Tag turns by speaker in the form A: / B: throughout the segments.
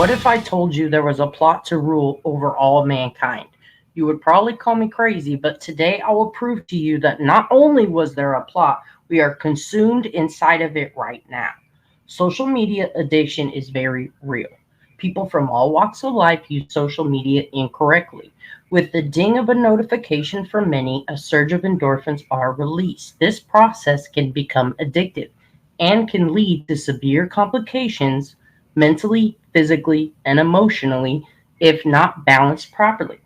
A: What if I told you there was a plot to rule over all mankind? You would probably call me crazy, but today I will prove to you that not only was there a plot, we are consumed inside of it right now. Social media addiction is very real. People from all walks of life use social media incorrectly. With the ding of a notification from many, a surge of endorphins are released. This process can become addictive and can lead to severe complications mentally, physically, and emotionally if not balanced properly.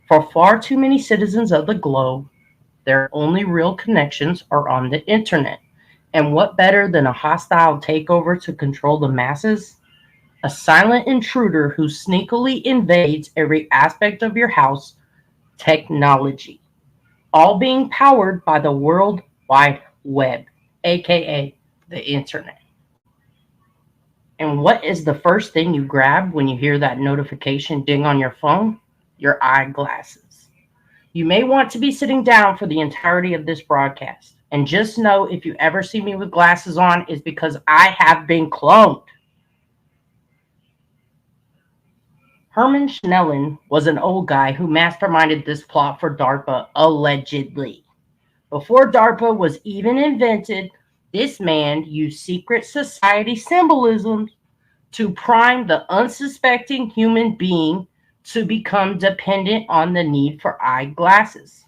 A: For far too many citizens of the globe, their only real connections are on the internet. And what better than a hostile takeover to control the masses? A silent intruder who sneakily invades every aspect of your house, technology, all being powered by the World Wide Web, aka the internet. And what is the first thing you grab when you hear that notification ding on your phone? Your eyeglasses. You may want to be sitting down for the entirety of this broadcast. And just know if you ever see me with glasses on, is because I have been cloned. Herman Schnellen was an old guy who masterminded this plot for DARPA, allegedly. Before DARPA was even invented, this man used secret society symbolism to prime the unsuspecting human being to become dependent on the need for eyeglasses.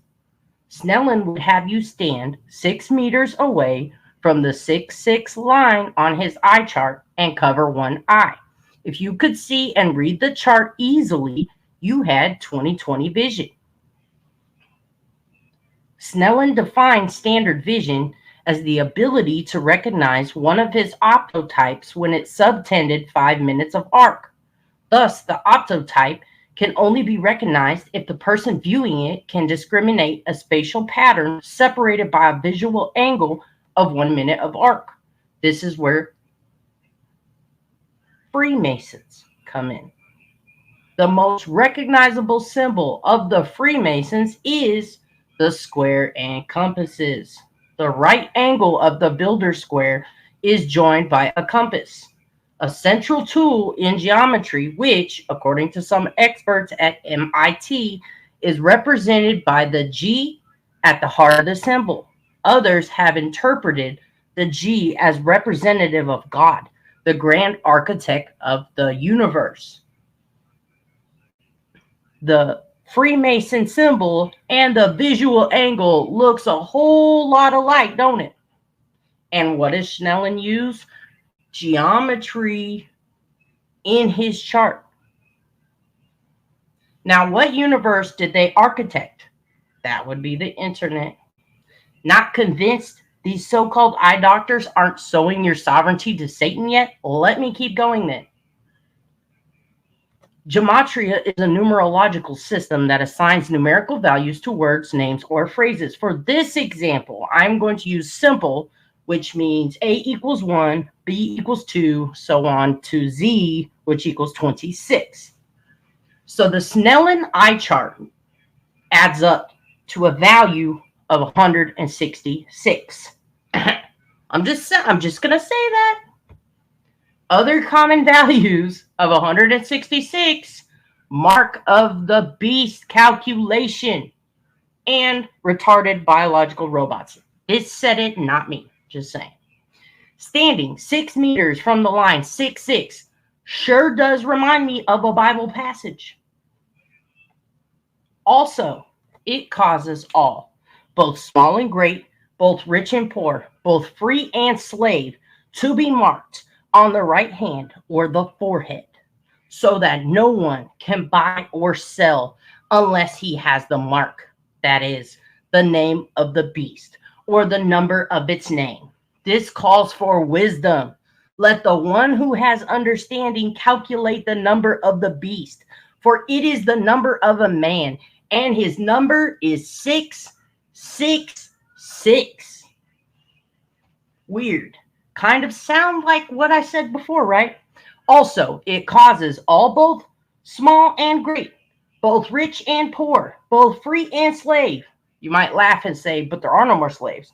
A: Snellen would have you stand 6 meters away from the 6-6 line on his eye chart and cover one eye. If you could see and read the chart easily, you had 20/20 vision. Snellen defined standard vision as the ability to recognize one of his optotypes when it subtended 5 minutes of arc. Thus, the optotype can only be recognized if the person viewing it can discriminate a spatial pattern separated by a visual angle of 1 minute of arc. This is where Freemasons come in. The most recognizable symbol of the Freemasons is the square and compasses. The right angle of the builder's square is joined by a compass, a central tool in geometry, which, according to some experts at MIT, is represented by the G at the heart of the symbol. Others have interpreted the G as representative of God, the grand architect of the universe. The Freemason symbol and the visual angle looks a whole lot alike, don't it? And what does Schnellen use? Geometry in his chart. Now, what universe did they architect? That would be the internet. Not convinced these so-called eye doctors aren't sowing your sovereignty to Satan yet? Let me keep going then. Gematria is a numerological system that assigns numerical values to words, names, or phrases. For this example, I'm going to use simple, which means A equals 1, B equals 2, so on to Z, which equals 26. So the Snellen eye chart adds up to a value of 166. I'm just going to say that. Other common values of 166, mark of the beast calculation, and retarded biological robots. It said it, not me. Just saying. Standing 6 meters from the line, 6-6, sure does remind me of a Bible passage. Also, it causes all, both small and great, both rich and poor, both free and slave, to be marked on the right hand or the forehead, so that no one can buy or sell unless he has the mark, that is, the name of the beast or the number of its name. This calls for wisdom. Let the one who has understanding calculate the number of the beast, for it is the number of a man, and his number is 666. Weird. Kind of sound like what I said before, right? Also, it causes all, both small and great, both rich and poor, both free and slave. You might laugh and say, but there are no more slaves.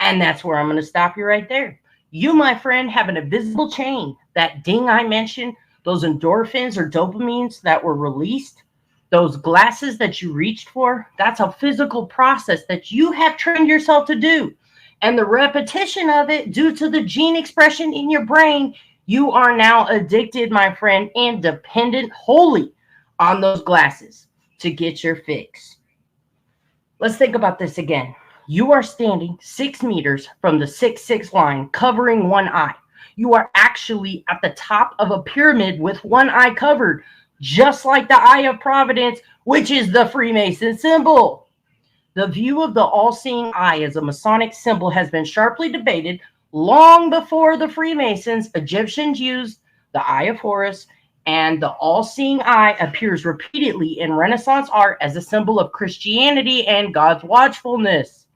A: And that's where I'm going to stop you right there. You, my friend, have an invisible chain. That ding I mentioned those endorphins or dopamines that were released, those glasses that you reached for, that's a physical process that you have trained yourself to do. And the repetition of it, due to the gene expression in your brain, you are now addicted, my friend, and dependent wholly on those glasses to get your fix. Let's think about this again. You are standing 6 meters from the 6'6" line, covering one eye. You are actually at the top of a pyramid with one eye covered, just like the Eye of Providence, which is the Freemason symbol. The view of the all-seeing eye as a Masonic symbol has been sharply debated long before the Freemasons. Egyptians used the Eye of Horus, and the all-seeing eye appears repeatedly in Renaissance art as a symbol of Christianity and God's watchfulness.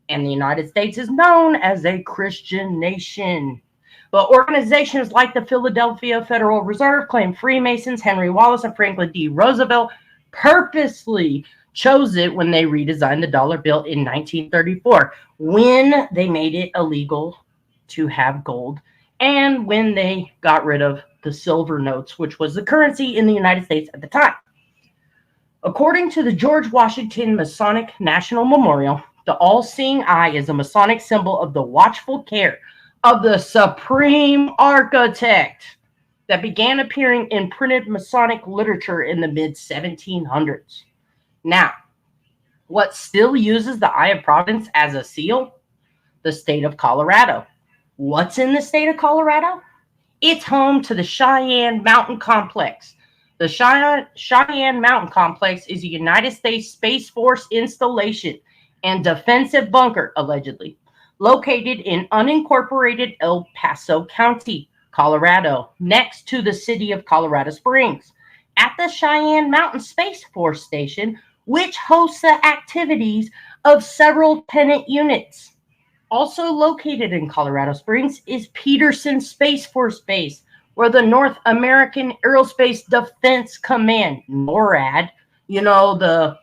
A: And the United States is known as a Christian nation. But organizations like the Philadelphia Federal Reserve claim Freemasons, Henry Wallace, and Franklin D. Roosevelt purposely chose it when they redesigned the dollar bill in 1934, when they made it illegal to have gold, and when they got rid of the silver notes, which was the currency in the United States at the time. According to the George Washington Masonic National Memorial, the all-seeing eye is a Masonic symbol of the watchful care of the Supreme Architect that began appearing in printed Masonic literature in the mid-1700s. Now, what still uses the Eye of Providence as a seal? The state of Colorado. What's in the state of Colorado? It's home to the Cheyenne Mountain Complex. The Cheyenne Mountain Complex is a United States Space Force installation and defensive bunker, allegedly, located in unincorporated El Paso County, Colorado, next to the city of Colorado Springs. At the Cheyenne Mountain Space Force Station, which hosts the activities of several pennant units. Also located in Colorado Springs is Peterson Space Force Base, where the North American Aerospace Defense Command, NORAD, the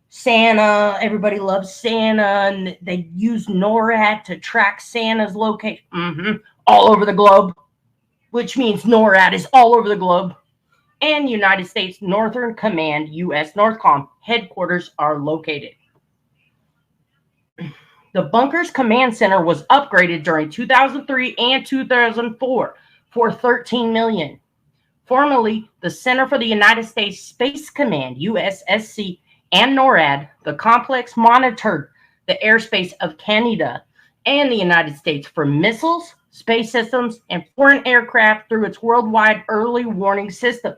A: Santa, everybody loves Santa, and they use NORAD to track Santa's location all over the globe, which means NORAD is all over the globe. And United States Northern Command, U.S. NORTHCOM, headquarters are located. The bunker's command center was upgraded during 2003 and 2004 for $13 million. Formerly, the Center for the United States Space Command, USSC, and NORAD, the complex monitored the airspace of Canada and the United States for missiles, space systems, and foreign aircraft through its worldwide early warning system.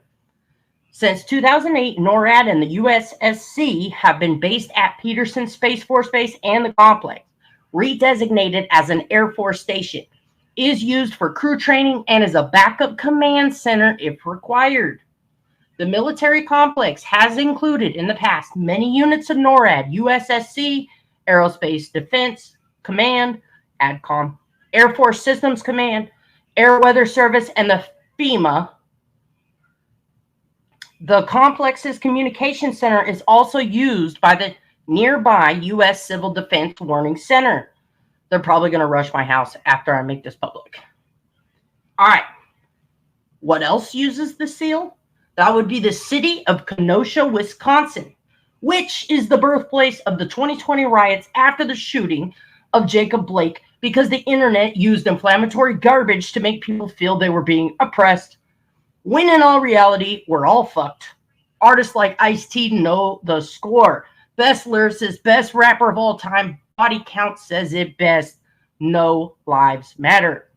A: Since 2008, NORAD and the USSC have been based at Peterson Space Force Base, and the complex, redesignated as an Air Force station, is used for crew training and is a backup command center if required. The military complex has included in the past many units of NORAD, USSC, Aerospace Defense Command, ADCOM, Air Force Systems Command, Air Weather Service, and the FEMA. The complex's communication center is also used by the nearby U.S. Civil Defense Warning Center. They're probably going to rush my house after I make this public. All right. What else uses the seal? That would be the city of Kenosha, Wisconsin, which is the birthplace of the 2020 riots after the shooting of Jacob Blake, because the internet used inflammatory garbage to make people feel they were being oppressed, when in all reality, we're all fucked. Artists like Ice-T know the score. Best lyricist, best rapper of all time, body count says it best. No lives matter.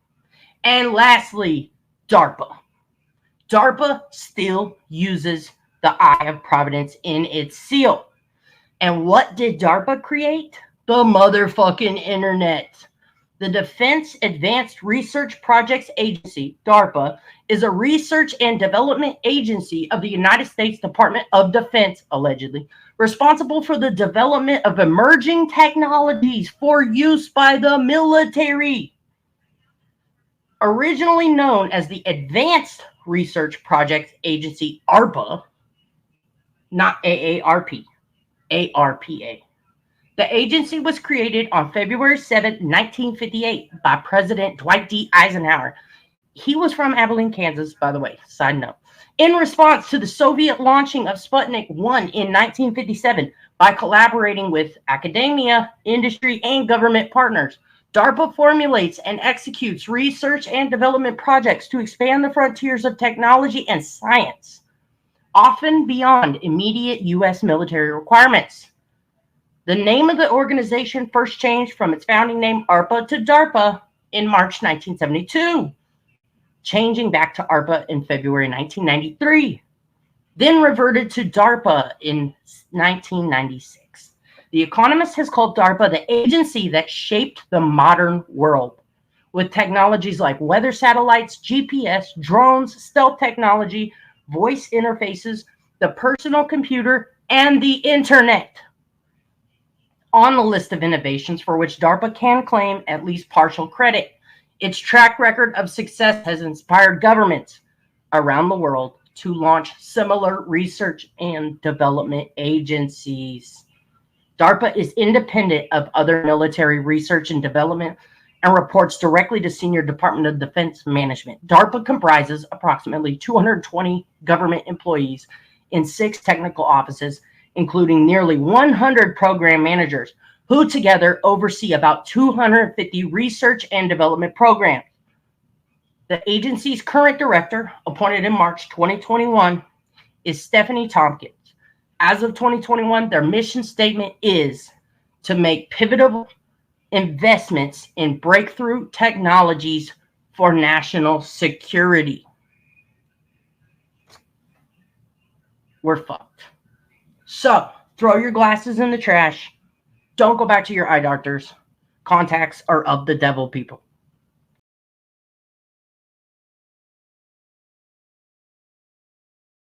A: And lastly, DARPA. DARPA still uses the Eye of Providence in its seal. And what did DARPA create? The motherfucking internet. The Defense Advanced Research Projects Agency, DARPA, is a research and development agency of the United States Department of Defense, allegedly, responsible for the development of emerging technologies for use by the military. Originally known as the Advanced Research Projects Agency, ARPA, not AARP, ARPA. The agency was created on February 7, 1958 by President Dwight D. Eisenhower He was from Abilene, Kansas, by the way, side note. In response to the Soviet launching of Sputnik 1 in 1957, by collaborating with academia, industry, and government partners, DARPA formulates and executes research and development projects to expand the frontiers of technology and science, often beyond immediate U.S. military requirements. The name of the organization first changed from its founding name, ARPA, to DARPA in March 1972, changing back to ARPA in February 1993, then reverted to DARPA in 1996. The Economist has called DARPA the agency that shaped the modern world, with technologies like weather satellites, GPS, drones, stealth technology, voice interfaces, the personal computer, and the internet on the list of innovations for which DARPA can claim at least partial credit. Its track record of success has inspired governments around the world to launch similar research and development agencies. DARPA is independent of other military research and development and reports directly to Senior Department of Defense Management. DARPA comprises approximately 220 government employees in 6 technical offices, including nearly 100 program managers, who together oversee about 250 research and development programs. The agency's current director, appointed in March 2021, is Stephanie Tompkins. As of 2021, their mission statement is to make pivotal investments in breakthrough technologies for national security. We're fucked. So, throw your glasses in the trash. Don't go back to your eye doctors. Contacts are of the devil, people.